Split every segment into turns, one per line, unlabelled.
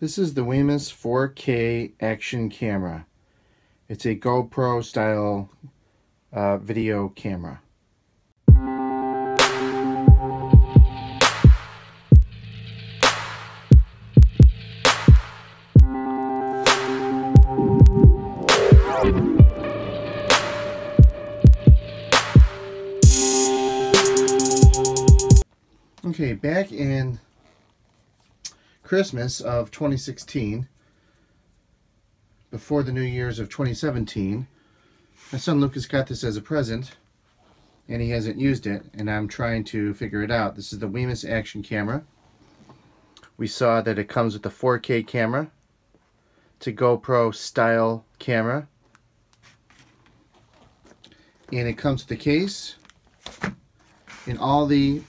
This is the WiMiUS 4K action camera. It's a GoPro style video camera. Okay, back in Christmas of 2016, before the New Year's of 2017, my son Lucas got this as a present, and he hasn't used it, and I'm trying to figure it out. This is the WiMiUS action camera. We saw that it comes with the 4K camera. It's a GoPro-Style-Camera. And it comes with the case and all the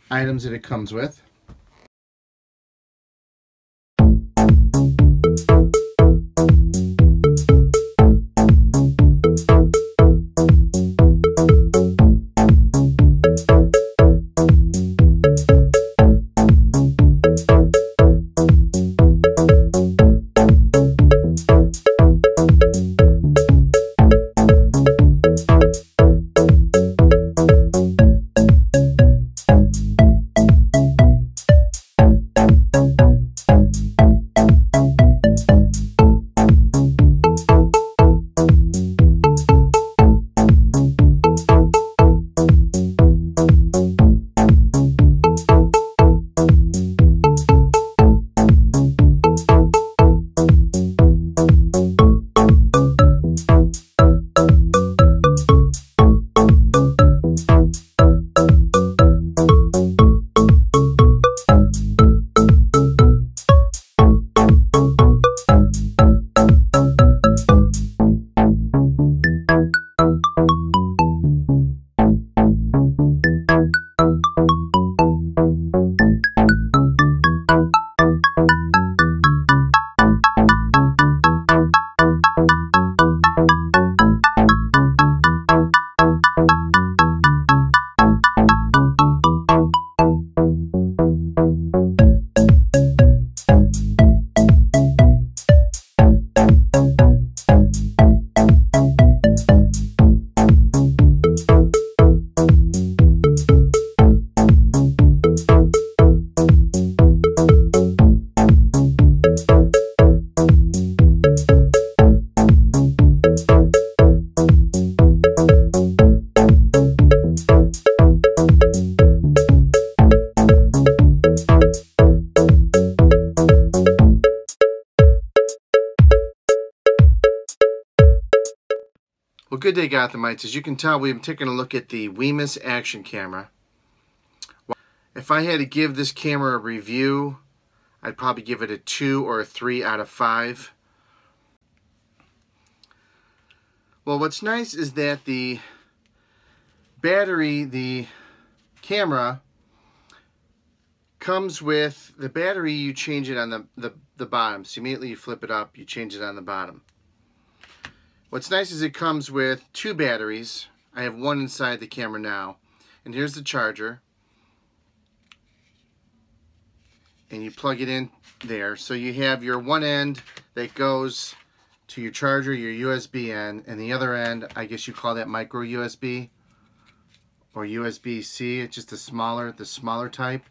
items that it comes with. Well, good day, Gothamites. As you can tell, we've been taking a look at the WiMiUS action camera. If I had to give this camera a review, I'd probably give it a 2 or a 3 out of 5. Well, what's nice is that the battery, the camera, comes with the battery. You change it on the bottom. So immediately you flip it up, you change it on the bottom. What's nice is it comes with 2 batteries. I have one inside the camera now. And here's the charger. And you plug it in there. So you have your one end that goes to your charger, your USB end, and the other end, I guess you call that micro USB or USB-C. It's just the smaller type.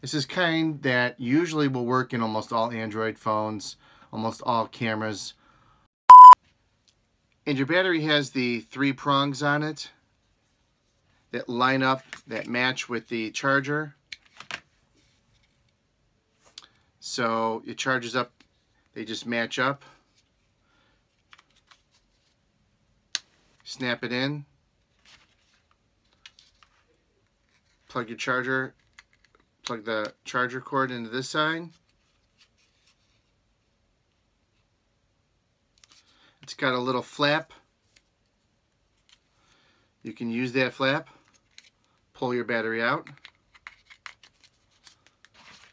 This is kind that usually will work in almost all Android phones, almost all cameras. And your battery has the 3 prongs on it that line up, that match with the charger. So it charges up, they just match up. Snap it in. Plug your charger, plug the charger cord into this side. It's got a little flap. You can use that flap. Pull your battery out.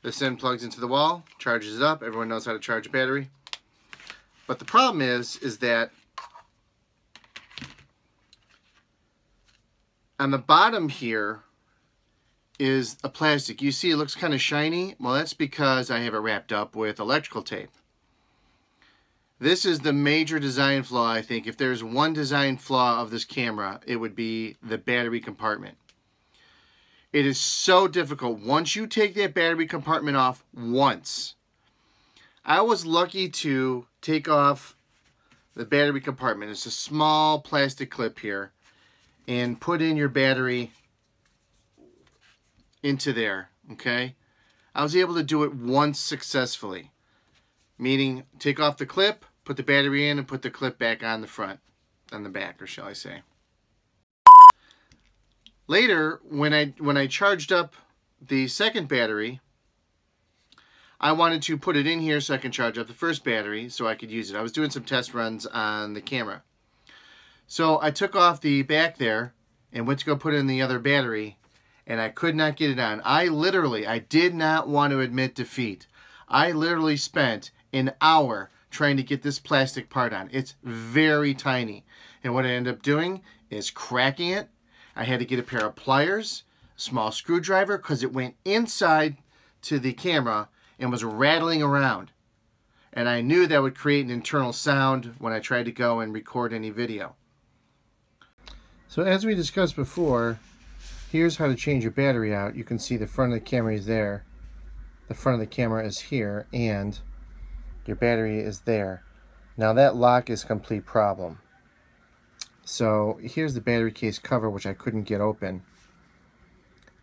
This end plugs into the wall, charges it up. Everyone knows how to charge a battery. But the problem is that on the bottom here is a plastic. You see it looks kind of shiny. Well, that's because I have it wrapped up with electrical tape. This is the major design flaw, I think. If there's one design flaw of this camera, it would be the battery compartment. It is so difficult. Once you take that battery compartment off once, I was lucky to take off the battery compartment. It's a small plastic clip here, and put in your battery into there, okay? I was able to do it once successfully, meaning take off the clip, put the battery in, and put the clip back on the front, on the back, or shall I say. Later, when I charged up the second battery, I wanted to put it in here so I can charge up the first battery so I could use it. I was doing some test runs on the camera. So I took off the back there and went to go put in the other battery, and I could not get it on. I did not want to admit defeat. I literally spent an hour trying to get this plastic part on. It's very tiny. And what I ended up doing is cracking it. I had to get a pair of pliers, a small screwdriver, because it went inside to the camera and was rattling around. And I knew that would create an internal sound when I tried to go and record any video. So as we discussed before, here's how to change your battery out. You can see the front of the camera is there. The front of the camera is here, and your battery is there. Now that lock is a complete problem. So here's the battery case cover, which I couldn't get open.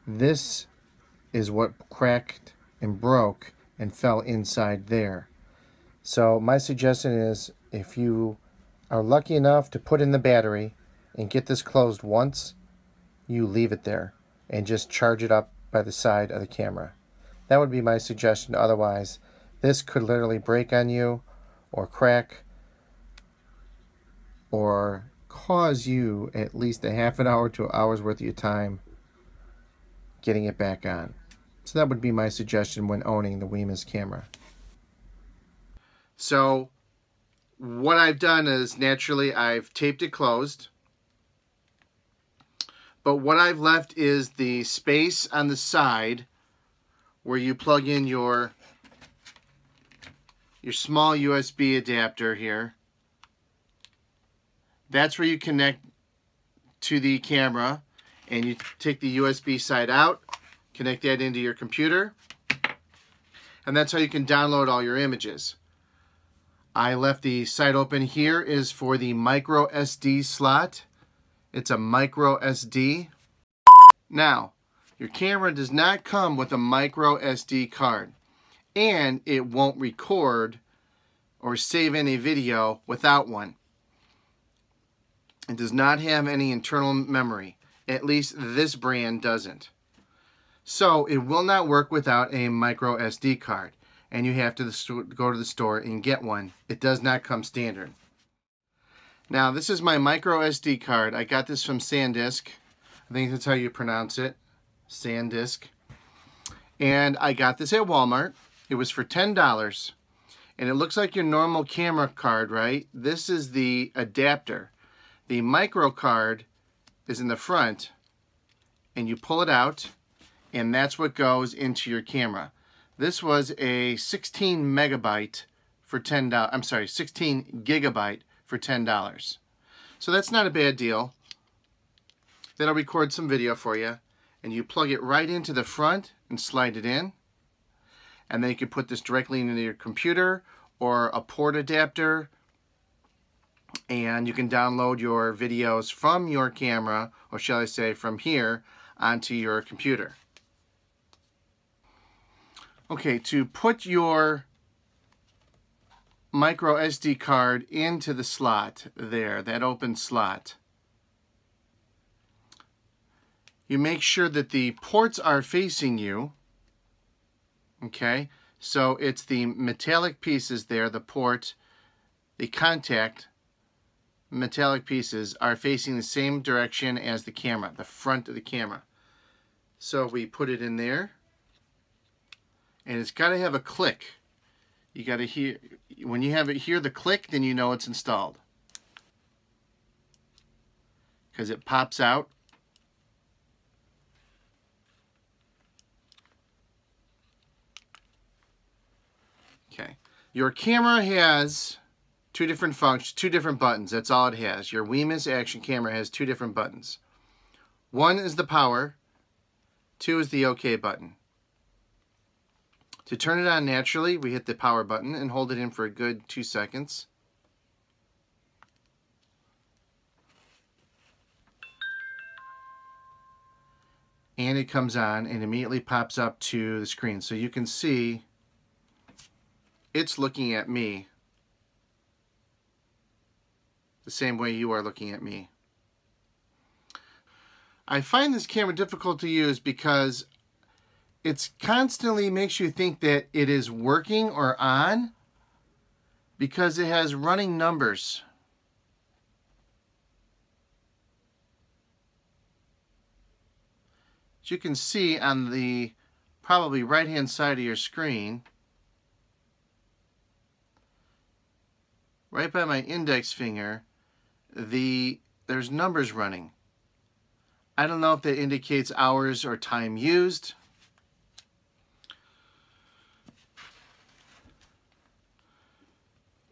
This is what cracked and broke and fell inside there. So my suggestion is, if you are lucky enough to put in the battery and get this closed once, you leave it there and just charge it up by the side of the camera. That would be my suggestion. Otherwise, this could literally break on you or crack or cause you at least a half an hour to an hour's worth of your time getting it back on. So that would be my suggestion when owning the WiMiUS camera. So what I've done is, naturally, I've taped it closed. But what I've left is the space on the side where you plug in your small USB adapter here. That's where you connect to the camera, and you take the USB side out, connect that into your computer, and that's how you can download all your images. I left the side open. Here is for the micro SD slot. It's a micro SD. Now, your camera does not come with a micro SD card, and it won't record or save any video without one. It does not have any internal memory. At least this brand doesn't. So it will not work without a micro SD card, and you have to go to the store and get one. It does not come standard. Now, this is my micro SD card. I got this from SanDisk. I think that's how you pronounce it, SanDisk. And I got this at Walmart. It was for $10, and it looks like your normal camera card, right? This is the adapter. The micro card is in the front, and you pull it out, and that's what goes into your camera. This was a 16 megabyte for $10. I'm sorry, 16 gigabyte for $10. So that's not a bad deal. That'll record some video for you, and you plug it right into the front and slide it in, and then you can put this directly into your computer or a port adapter, and you can download your videos from your camera, or shall I say from here, onto your computer. Okay, to put your micro SD card into the slot there, that open slot, you make sure that the ports are facing you. Okay, so it's the metallic pieces there, the port, the contact, metallic pieces are facing the same direction as the camera, the front of the camera. So we put it in there, and it's got to have a click. You got to hear, when you hear the click, then you know it's installed, because it pops out. Your camera has two different functions, two different buttons. That's all it has. Your WiMiUS action camera has two different buttons. One is the power, two is the OK button. To turn it on naturally, we hit the power button and hold it in for a good 2 seconds. And it comes on and immediately pops up to the screen. So you can see it's looking at me the same way you are looking at me. I find this camera difficult to use because it constantly makes you think that it is working or on because it has running numbers. As you can see on the probably right-hand side of your screen, right by my index finger, there's numbers running. I don't know if that indicates hours or time used.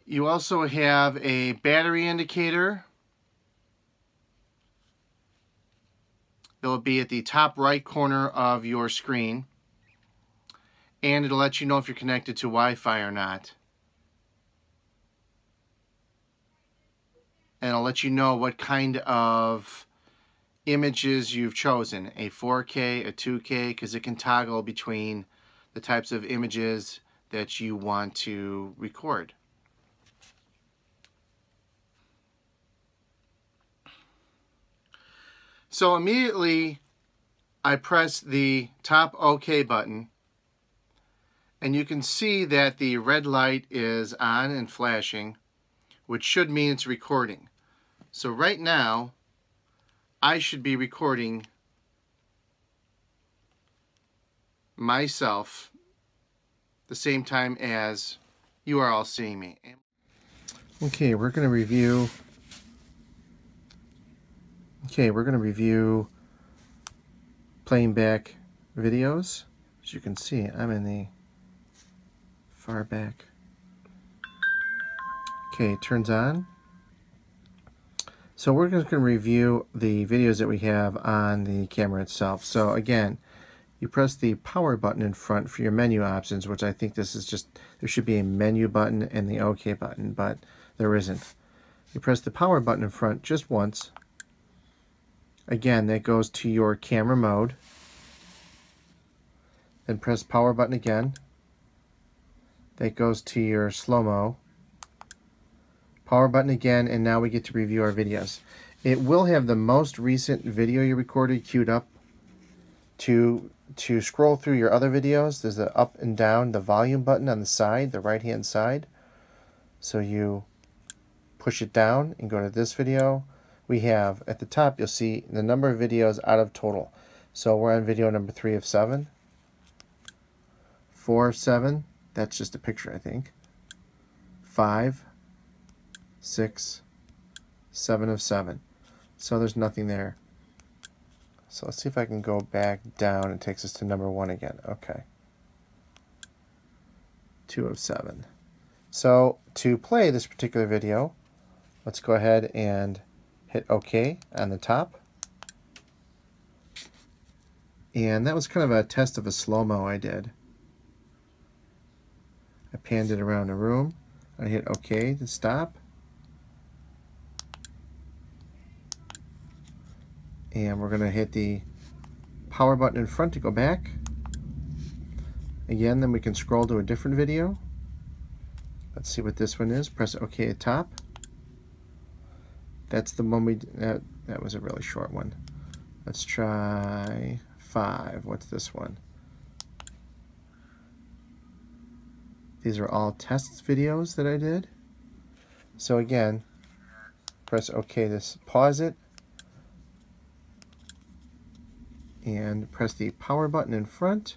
You also have a battery indicator that will be at the top right corner of your screen, and it'll let you know if you're connected to Wi-Fi or not. And it'll let you know what kind of images you've chosen, a 4K, a 2K, because it can toggle between the types of images that you want to record. So immediately I press the top OK button, and you can see that the red light is on and flashing, which should mean it's recording. So right now I should be recording myself the same time as you are all seeing me. Okay, we're going to review playing back videos. As you can see, I'm in the far back. Okay, it turns on. So we're just going to review the videos that we have on the camera itself. So again, you press the power button in front for your menu options, which I think this is just, there should be a menu button and the OK button, but there isn't. You press the power button in front just once. Again, that goes to your camera mode. Then press power button again. That goes to your slow-mo. Power button again, and now we get to review our videos. It will have the most recent video you recorded queued up. To scroll through your other videos, there's the up and down, the volume button on the side, the right-hand side. So you push it down and go to this video. We have, at the top, you'll see the number of videos out of total. So we're on video number 3 of 7. 4 of 7. That's just a picture, I think. 5. 6. 7 of 7. So there's nothing there. So let's see if I can go back down. It takes us to number 1 again. Okay. 2 of 7. So to play this particular video, let's go ahead and hit OK on the top. And that was kind of a test of a slow-mo I did. I panned it around the room. I hit OK to stop. And we're going to hit the power button in front to go back. Again, then we can scroll to a different video. Let's see what this one is. Press OK at top. That's the one that was a really short one. Let's try 5. What's this one? These are all test videos that I did. So again, press OK to pause it. And press the power button in front.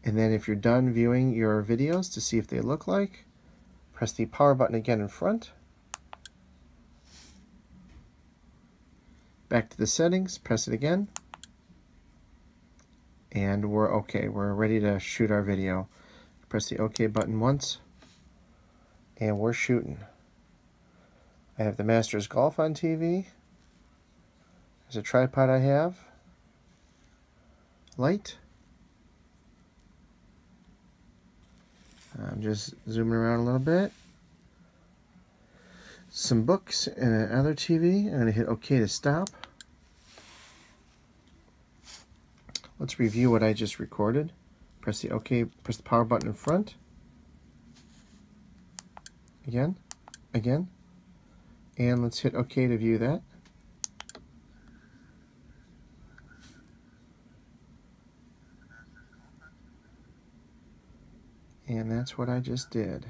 And then if you're done viewing your videos to see if they look like, press the power button again in front. Back to the settings, press it again. and we're okay. We're ready to shoot our video. Press the OK button once, and we're shooting. I have the Masters Golf on TV. There's a tripod I have. Light. I'm just zooming around a little bit. Some books and another TV. I'm going to hit OK to stop. Let's review what I just recorded. Press the OK, press the power button in front. Again, and let's hit OK to view that. And that's what I just did.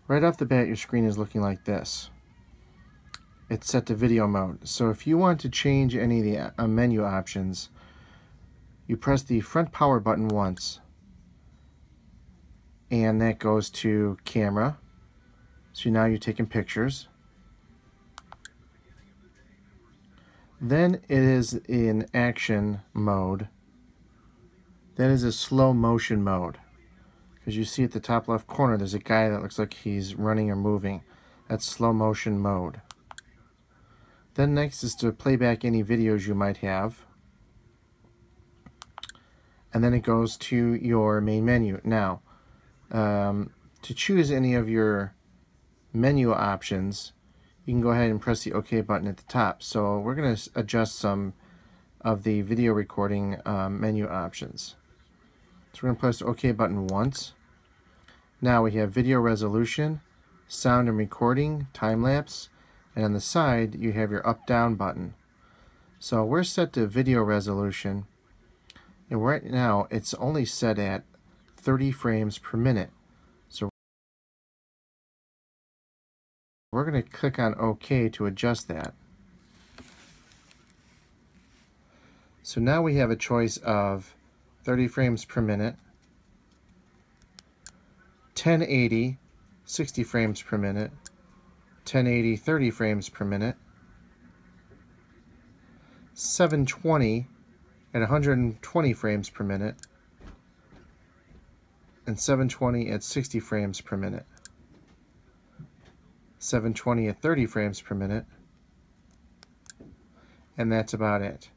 Right off the bat, your screen is looking like this. It's set to video mode. So if you want to change any of the menu options, you press the front power button once, and that goes to camera. So now you're taking pictures. Then it is in action mode. That is a slow motion mode. Because you see at the top left corner, there's a guy that looks like he's running or moving. That's slow motion mode. Then next is to play back any videos you might have. And then it goes to your main menu. Now, to choose any of your menu options, you can go ahead and press the OK button at the top. So we're going to adjust some of the video recording menu options. So we're going to press the OK button once. Now we have video resolution, sound and recording, time-lapse, and on the side you have your up-down button. So we're set to video resolution, and right now it's only set at 30 frames per minute. So we're going to click on OK to adjust that. So now we have a choice of 30 frames per minute, 1080, 60 frames per minute, 1080, 30 frames per minute, 720 at 120 frames per minute, and 720 at 60 frames per minute, 720 at 30 frames per minute, and that's about it.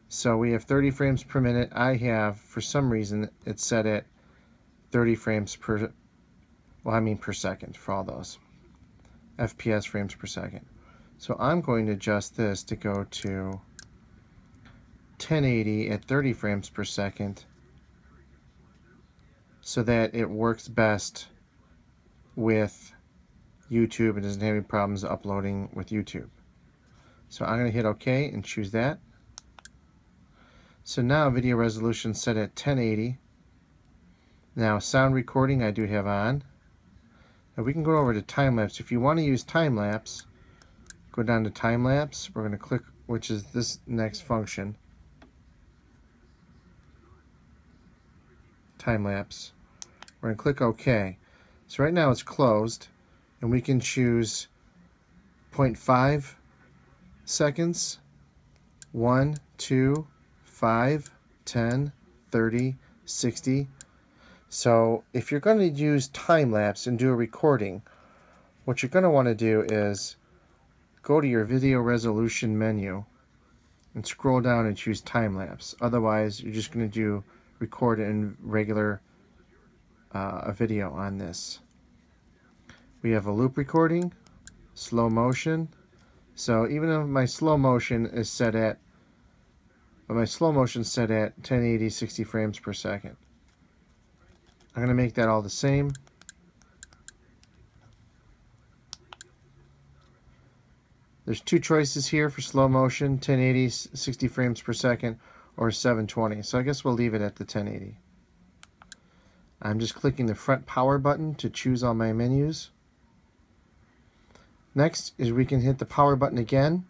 So we have 30 frames per minute. I have, for some reason, it's set at 30 frames per, per second for all those. FPS, frames per second. So I'm going to adjust this to go to 1080 at 30 frames per second so that it works best with YouTube and doesn't have any problems uploading with YouTube. So I'm going to hit OK and choose that. So now video resolution set at 1080. Now sound recording I do have on. Now we can go over to time-lapse. If you want to use time-lapse, go down to time-lapse. We're going to click, which is this next function. Time-lapse. We're going to click OK. So right now it's closed, and we can choose 0.5 seconds, 1, 2, 5, 10, 30, 60. So if you're going to use time-lapse and do a recording, what you're going to want to do is go to your video resolution menu and scroll down and choose time-lapse. Otherwise, you're just going to do record in regular a video on this. We have a loop recording, slow motion. So even if my slow motion is set at 1080, 60 frames per second. I'm going to make that all the same. There's two choices here for slow motion, 1080, 60 frames per second, or 720. So I guess we'll leave it at the 1080. I'm just clicking the front power button to choose all my menus. Next is we can hit the power button again,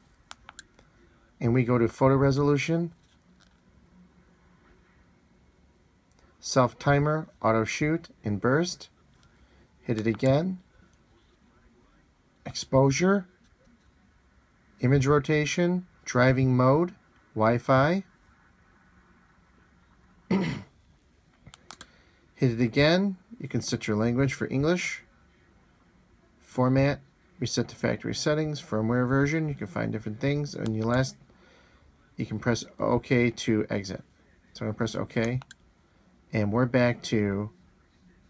and we go to photo resolution, self timer, auto shoot, and burst. Hit it again. Exposure. image rotation, driving mode, Wi-Fi. Hit it again. You can set your language for English. Format, reset to factory settings, firmware version. You can find different things. And you can press OK to exit. So I'm going to press OK. And we're back to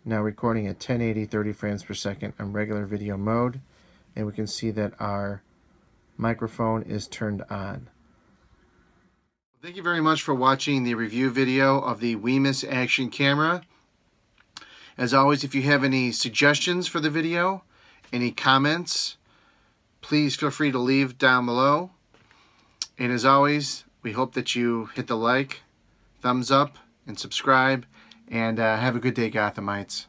now recording at 1080, 30 frames per second on regular video mode. And we can see that our microphone is turned on. Thank you very much for watching the review video of the WiMiUS action camera. As always, if you have any suggestions for the video, any comments, please feel free to leave down below. And as always, we hope that you hit the like, thumbs up, and subscribe. And have a good day, Gothamites.